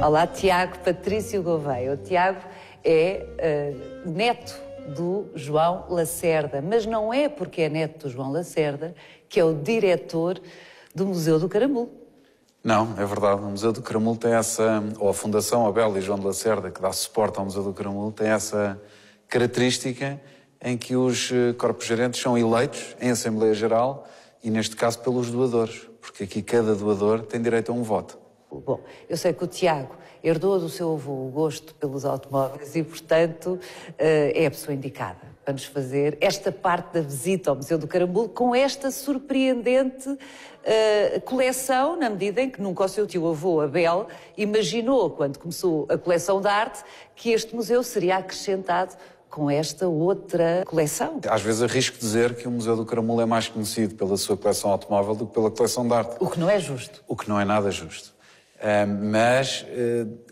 Olá, Tiago Patrício Gouveia. O Tiago é neto do João Lacerda, mas não é porque é neto do João Lacerda que é o diretor do Museu do Caramulo. Não, é verdade. O Museu do Caramulo tem essa, ou a Fundação Abel e João de Lacerda, que dá suporte ao Museu do Caramulo, tem essa característica em que os corpos gerentes são eleitos em Assembleia Geral e, neste caso, pelos doadores, porque aqui cada doador tem direito a um voto. Bom, eu sei que o Tiago herdou do seu avô o gosto pelos automóveis e, portanto, é a pessoa indicada para nos fazer esta parte da visita ao Museu do Caramulo com esta surpreendente coleção, na medida em que nunca o seu tio-avô, Abel, imaginou, quando começou a coleção de arte, que este museu seria acrescentado com esta outra coleção. Às vezes arrisco dizer que o Museu do Caramulo é mais conhecido pela sua coleção automóvel do que pela coleção de arte. O que não é justo. O que não é nada justo. Mas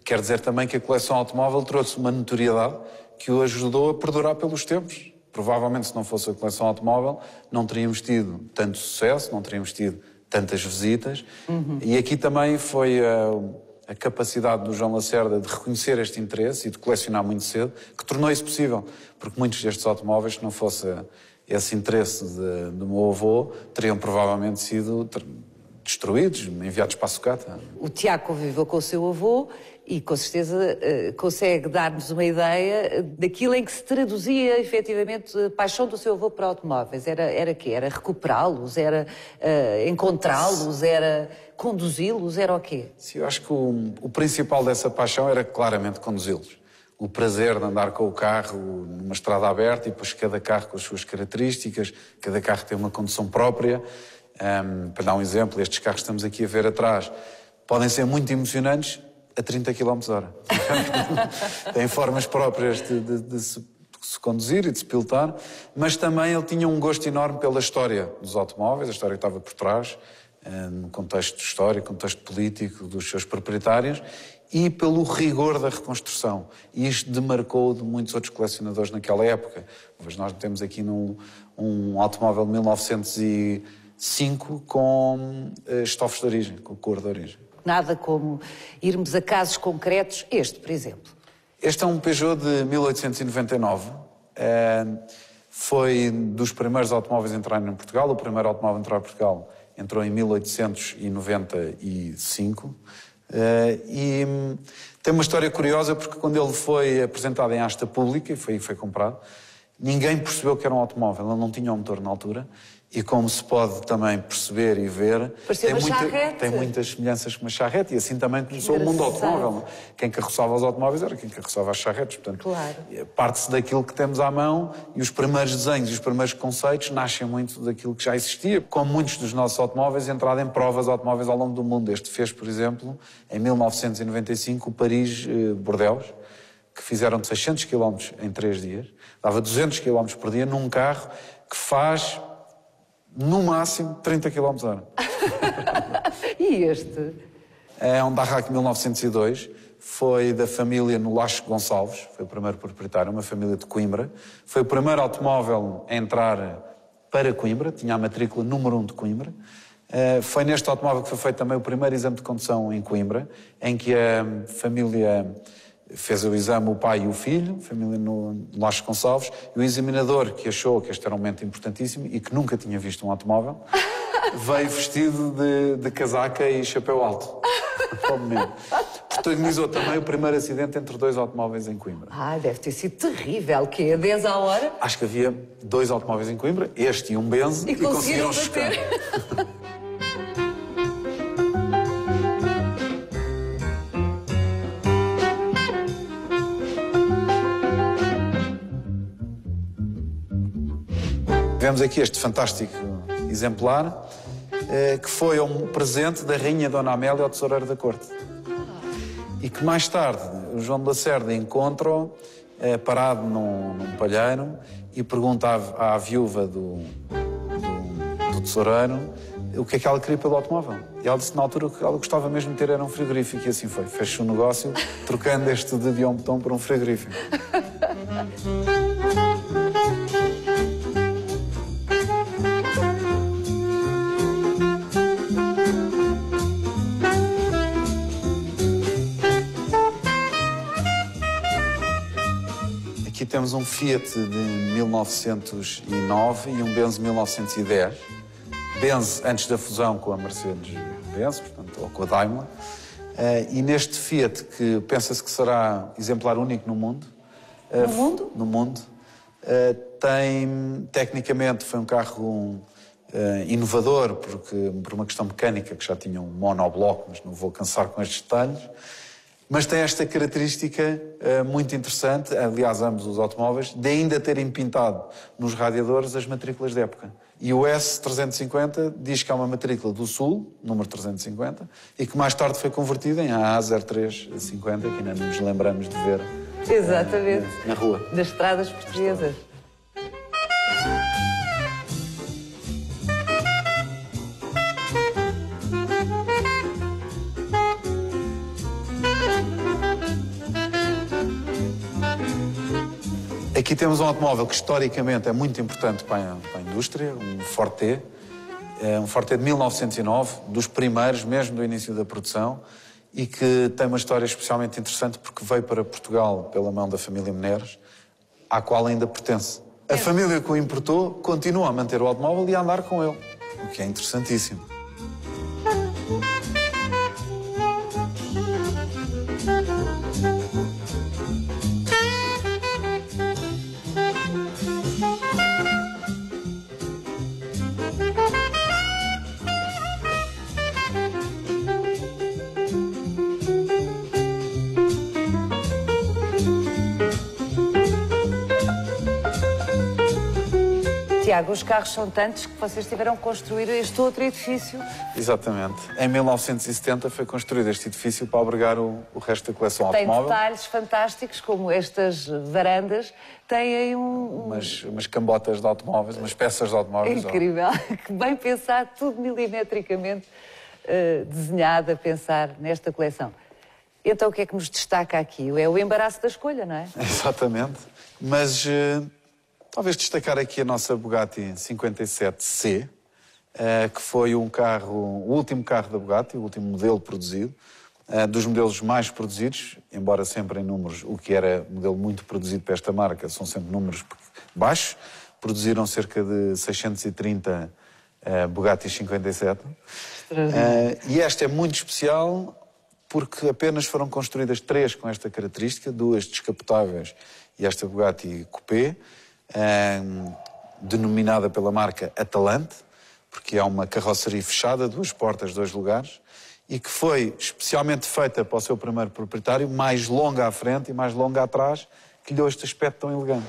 quer dizer também que a coleção automóvel trouxe uma notoriedade que o ajudou a perdurar pelos tempos. Provavelmente, se não fosse a coleção automóvel, não teríamos tido tanto sucesso, não teríamos tido tantas visitas. E aqui também foi a capacidade do João Lacerda de reconhecer este interesse e de colecionar muito cedo que tornou isso possível. Porque muitos destes automóveis, se não fosse esse interesse do meu avô, teriam provavelmente sido destruídos, enviados para a sucata. O Tiago conviveu com o seu avô e, com certeza, consegue dar-nos uma ideia daquilo em que se traduzia, efetivamente, a paixão do seu avô por automóveis. Era quê? Era recuperá-los? Era encontrá-los? Era conduzi-los? Era o quê? Sim, eu acho que o principal dessa paixão era claramente conduzi-los. O prazer de andar com o carro numa estrada aberta e depois cada carro com as suas características, cada carro tem uma condução própria. Para dar um exemplo, estes carros que estamos aqui a ver atrás podem ser muito emocionantes a 30 km/h. Têm formas próprias de se conduzir e de se pilotar, mas também ele tinha um gosto enorme pela história dos automóveis, a história que estava por trás, no contexto histórico, contexto político dos seus proprietários, e pelo rigor da reconstrução. E isto demarcou de muitos outros colecionadores naquela época. Mas nós temos aqui um automóvel de 1905 com estofos de origem, com cor de origem. Nada como irmos a casos concretos, este, por exemplo. Este é um Peugeot de 1899. Foi dos primeiros automóveis a entrarem em Portugal. O primeiro automóvel a entrar em Portugal entrou em 1895. E tem uma história curiosa porque quando ele foi apresentado em asta pública e foi comprado, ninguém percebeu que era um automóvel. Ele não tinha um motor na altura. E como se pode também perceber e ver, tem muitas semelhanças com uma charrete. E assim também começou o mundo automóvel. Quem carroçava os automóveis era quem carroçava as charretes. Portanto, claro. Parte-se daquilo que temos à mão e os primeiros desenhos e os primeiros conceitos nascem muito daquilo que já existia. Como muitos dos nossos automóveis, entrado em provas de automóveis ao longo do mundo. Este fez, por exemplo, em 1995, o Paris-Bordeaux, que fizeram de 600 km em 3 dias. Dava 200 km por dia num carro que faz, no máximo, 30 km/h. E este? É um Darrac 1902, foi da família Nolasco Gonçalves, foi o primeiro proprietário, uma família de Coimbra. Foi o primeiro automóvel a entrar para Coimbra, tinha a matrícula número 1 de Coimbra. Foi neste automóvel que foi feito também o primeiro exame de condução em Coimbra, em que a família fez o exame, o pai e o filho, família Nolasco Gonçalves, e o examinador, que achou que este era um momento importantíssimo e que nunca tinha visto um automóvel, veio vestido de casaca e chapéu alto. Protagonizou também o primeiro acidente entre 2 automóveis em Coimbra. Deve ter sido terrível, que é 10 à hora. Acho que havia 2 automóveis em Coimbra, este e um Benz, e conseguiram chocar. Tivemos aqui este fantástico exemplar, que foi um presente da Rainha Dona Amélia ao tesoureiro da corte. E que mais tarde o João de Lacerda encontra-o parado num palheiro e pergunta à viúva do tesoureiro o que é que ela queria pelo automóvel. E ela disse na altura que ela gostava mesmo de ter era um frigorífico, e assim foi. Fez-se um negócio trocando este de Dion Botton por um frigorífico. Aqui temos um Fiat de 1909 e um Benz de 1910. Benz antes da fusão com a Mercedes-Benz, portanto, ou com a Daimler. E neste Fiat, que pensa-se que será exemplar único no mundo. No mundo? No mundo. Tecnicamente, foi um carro inovador, por uma questão mecânica, que já tinha um monobloco, mas não vou cansar com estes detalhes. Mas tem esta característica muito interessante, aliás, ambos os automóveis, de ainda terem pintado nos radiadores as matrículas de época. E o S350 diz que é uma matrícula do Sul, número 350, e que mais tarde foi convertida em AA0350, que ainda nos lembramos de ver. Exatamente. Na rua. Nas estradas portuguesas. Aqui temos um automóvel que historicamente é muito importante para a indústria, um Ford T. É um Ford T de 1909, dos primeiros, mesmo do início da produção, e que tem uma história especialmente interessante porque veio para Portugal pela mão da família Meneres, à qual ainda pertence. A família que o importou continua a manter o automóvel e a andar com ele, o que é interessantíssimo. Tiago, os carros são tantos que vocês tiveram que construir este outro edifício. Exatamente. Em 1970 foi construído este edifício para abrigar o resto da coleção automóvel. Tem detalhes fantásticos, como estas varandas têm Umas cambotas de automóveis, umas peças de automóveis. Incrível, que bem pensado, tudo milimetricamente desenhado a pensar nesta coleção. Então o que é que nos destaca aqui? É o embaraço da escolha, não é? Exatamente. Mas talvez destacar aqui a nossa Bugatti 57C, que foi o último carro da Bugatti, o último modelo produzido, dos modelos mais produzidos, embora sempre em números, o que era modelo muito produzido para esta marca, são sempre números baixos. Produziram cerca de 630 Bugatti 57. E esta é muito especial porque apenas foram construídas 3 com esta característica, 2 descapotáveis e esta Bugatti Coupé, denominada pela marca Atalante, porque é uma carroceria fechada, 2 portas, 2 lugares, e que foi especialmente feita para o seu primeiro proprietário, mais longa à frente e mais longa atrás, que lhe deu este aspecto tão elegante.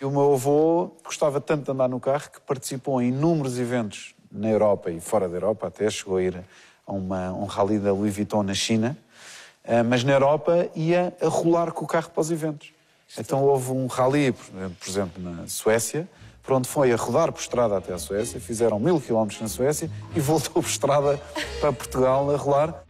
E o meu avô gostava tanto de andar no carro que participou em inúmeros eventos na Europa e fora da Europa, até chegou a ir a um rally da Louis Vuitton na China, mas na Europa ia a rolar com o carro para os eventos. Então houve um rally, por exemplo, na Suécia, por onde foi a rodar por estrada até a Suécia, fizeram 1000 km na Suécia e voltou por estrada para Portugal a rolar.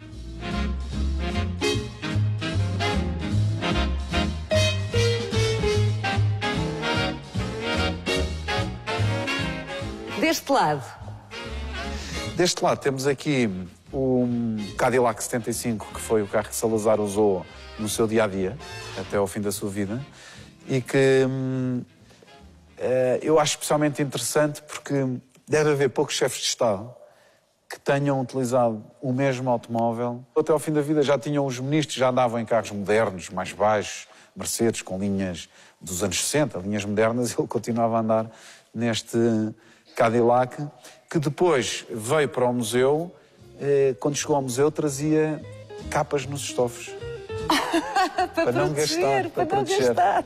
Deste lado? Deste lado temos aqui o Cadillac 75, que foi o carro que Salazar usou no seu dia-a-dia, até ao fim da sua vida, e que eu acho especialmente interessante porque deve haver poucos chefes de Estado que tenham utilizado o mesmo automóvel. Até ao fim da vida já tinham os ministros, já andavam em carros modernos, mais baixos, Mercedes, com linhas dos anos 60, linhas modernas, e ele continuava a andar neste Cadillac, que depois veio para o museu. Quando chegou ao museu trazia capas nos estofos. para não gastar, para proteger. Gastar.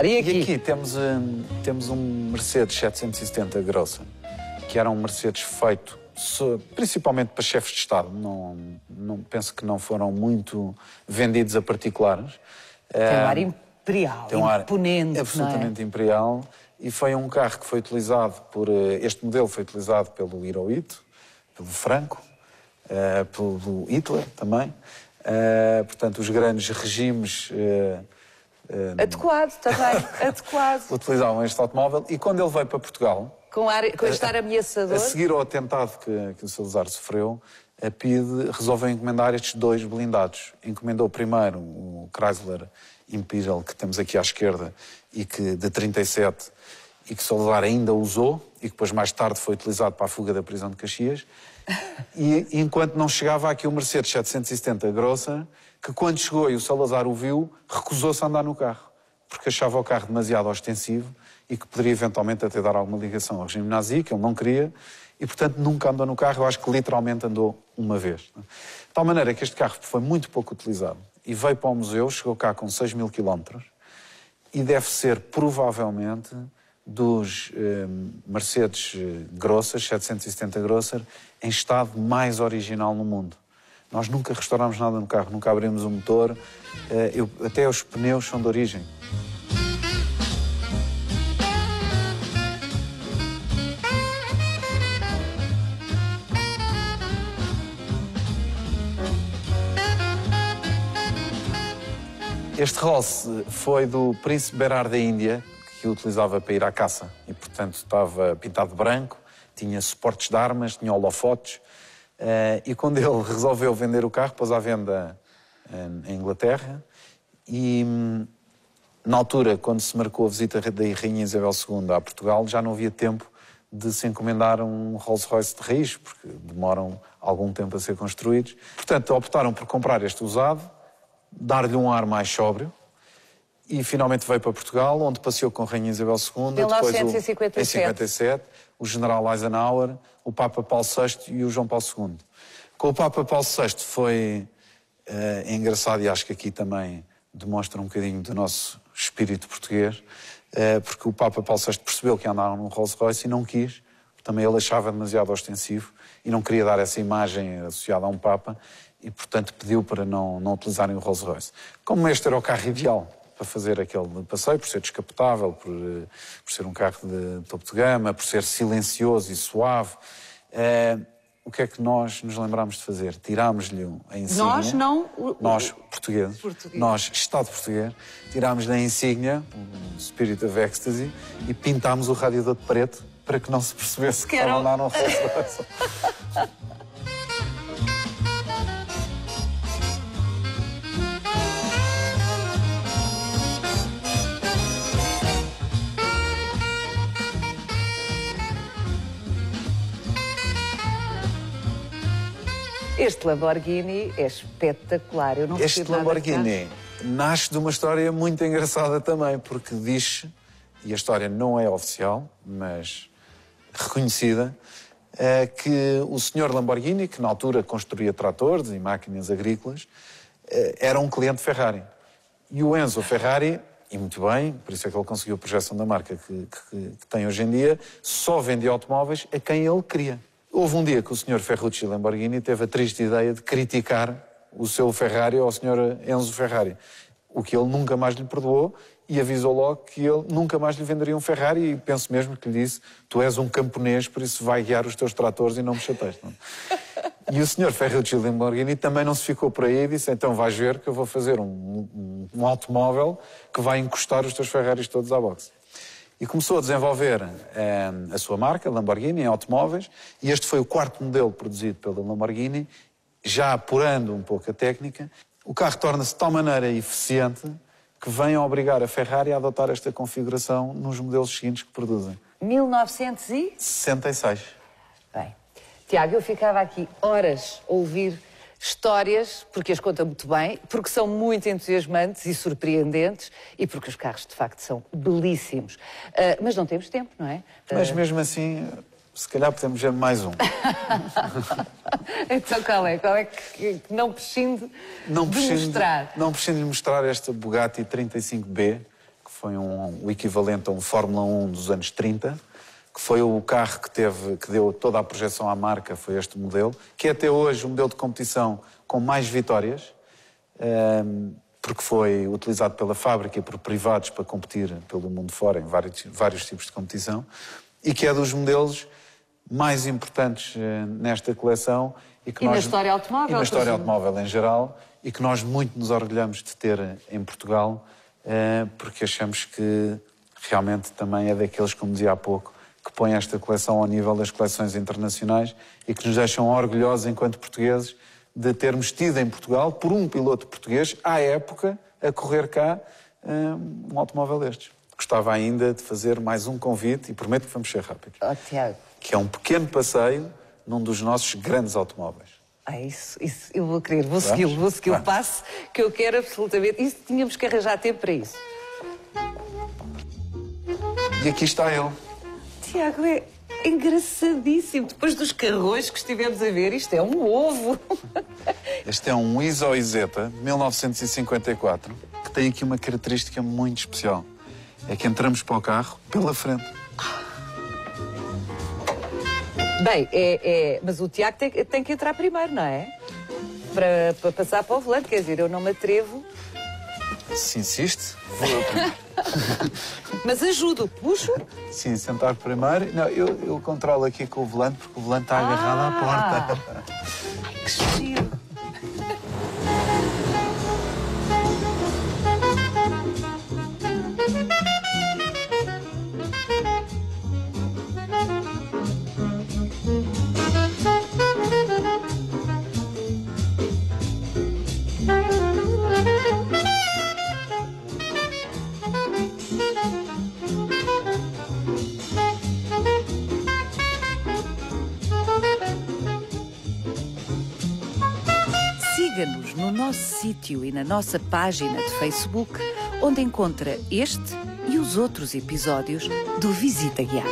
E aqui temos um Mercedes 770 grossa, que era um Mercedes feito principalmente para chefes de Estado. Não penso que não foram muito vendidos a particulares. Tem um ar imperial, tem um ar imponente, absolutamente imperial. E foi um carro que foi utilizado este modelo foi utilizado pelo Hirohito, pelo Franco, pelo Hitler também. Portanto, os grandes regimes Adequado, também, adequado. Utilizavam este automóvel e quando ele veio para Portugal... Com este ar ameaçador. A seguir ao atentado que o Salazar sofreu, a PIDE resolveu encomendar estes 2 blindados. Encomendou primeiro o Chrysler Imperial, que temos aqui à esquerda, e que de 37, e que Salazar ainda usou, e que depois mais tarde foi utilizado para a fuga da prisão de Caxias. E enquanto não chegava aqui o Mercedes 770 Grosser, que quando chegou e o Salazar o viu, recusou-se a andar no carro, porque achava o carro demasiado ostensivo e que poderia eventualmente até dar alguma ligação ao regime nazi, que ele não queria, e portanto nunca andou no carro. Eu acho que literalmente andou uma vez. De tal maneira que este carro foi muito pouco utilizado e veio para o museu, chegou cá com 6.000 km e deve ser provavelmente dos Mercedes Grosser, 770 Grosser, em estado mais original no mundo. Nós nunca restaurámos nada no carro, nunca abrimos o motor, até os pneus são de origem. Este Rolls foi do príncipe Berhar da Índia, que o utilizava para ir à caça. E, portanto, estava pintado de branco, tinha suportes de armas, tinha holofotes. E quando ele resolveu vender o carro, pôs à venda em Inglaterra. E, na altura, quando se marcou a visita da Rainha Isabel II a Portugal, já não havia tempo de se encomendar um Rolls-Royce de raiz, porque demoram algum tempo a ser construídos. Portanto, optaram por comprar este usado, dar-lhe um ar mais sóbrio e finalmente veio para Portugal, onde passeou com a Rainha Isabel II, 1957. Depois em 57, o general Eisenhower, o Papa Paulo VI e o João Paulo II. Com o Papa Paulo VI foi engraçado, e acho que aqui também demonstra um bocadinho do nosso espírito português, porque o Papa Paulo VI percebeu que andaram num Rolls-Royce e não quis, porque também ele achava demasiado ostensivo e não queria dar essa imagem associada a um Papa, e, portanto, pediu para não utilizarem o Rolls-Royce. Como este era o carro ideal para fazer aquele passeio, por ser descapotável, por ser um carro de topo de gama, por ser silencioso e suave, o que é que nós nos lembrámos de fazer? Tirámos-lhe a insígnia... Nós não... Nós, portugueses. Nós, Estado português, tirámos-lhe a insígnia, o Spirit of Ecstasy, e pintámos o radiador de preto para que não se percebesse que estavam lá no Rolls-Royce. Este Lamborghini é espetacular. Eu não Este Lamborghini nasce de uma história muito engraçada também, porque diz, e a história não é oficial, mas reconhecida, que o senhor Lamborghini, que na altura construía tratores e máquinas agrícolas, era um cliente Ferrari. E o Enzo Ferrari, e muito bem, por isso é que ele conseguiu a projeção da marca que tem hoje em dia, só vendia automóveis a quem ele queria. Houve um dia que o Sr. Ferruccio Lamborghini teve a triste ideia de criticar o seu Ferrari ao Sr. Enzo Ferrari, o que ele nunca mais lhe perdoou e avisou logo que ele nunca mais lhe venderia um Ferrari e penso mesmo que lhe disse: tu és um camponês, por isso vai guiar os teus tratores e não me chateias. E o Sr. Ferruccio Lamborghini também não se ficou por aí e disse: então vais ver que eu vou fazer um automóvel que vai encostar os teus Ferraris todos à boxe. E começou a desenvolver a sua marca, Lamborghini, em automóveis, e este foi o 4º modelo produzido pela Lamborghini, já apurando um pouco a técnica. O carro torna-se de tal maneira eficiente que vem a obrigar a Ferrari a adotar esta configuração nos modelos seguintes que produzem. 1966. Bem, Tiago, eu ficava aqui horas a ouvir histórias, porque as conta muito bem, porque são muito entusiasmantes e surpreendentes e porque os carros, de facto, são belíssimos. Mas não temos tempo, não é? Mas mesmo assim, se calhar podemos ver mais um. Então qual é? Qual é que não prescinde de mostrar? Não prescinde de mostrar esta Bugatti 35B, que foi o equivalente a um Fórmula 1 dos anos 30, que foi o carro que deu toda a projeção à marca, foi este modelo, que é até hoje o modelo de competição com mais vitórias, porque foi utilizado pela fábrica e por privados para competir pelo mundo fora em vários tipos de competição, e que é dos modelos mais importantes nesta coleção. Na história automóvel. E na história automóvel em geral, e que nós muito nos orgulhamos de ter em Portugal, porque achamos que realmente também é daqueles, como dizia há pouco, que põe esta coleção ao nível das coleções internacionais e que nos deixam orgulhosos, enquanto portugueses, de termos tido em Portugal, por um piloto português, à época, a correr cá um automóvel destes. Gostava ainda de fazer mais um convite, e prometo que vamos ser rápidos. Tiago. Que é um pequeno passeio num dos nossos grandes automóveis. Isso eu vou querer, vou segui-lo, passo, que eu quero absolutamente. Isso tínhamos que arranjar tempo para isso. E aqui está ele. Tiago, é engraçadíssimo. Depois dos carrões que estivemos a ver, isto é um ovo. Este é um Iso Isetta, de 1954, que tem aqui uma característica muito especial. É que entramos para o carro pela frente. Bem, mas o Tiago tem que entrar primeiro, não é? Para passar para o volante, quer dizer, eu não me atrevo. Se insiste, vou eu primeiro. Mas ajudo, puxo? Sim, sentar primeiro. Não, eu controlo aqui com o volante, porque o volante está agarrado à porta. Ai, que giro. Siga-nos no nosso sítio e na nossa página de Facebook, onde encontra este e os outros episódios do Visita Guiada.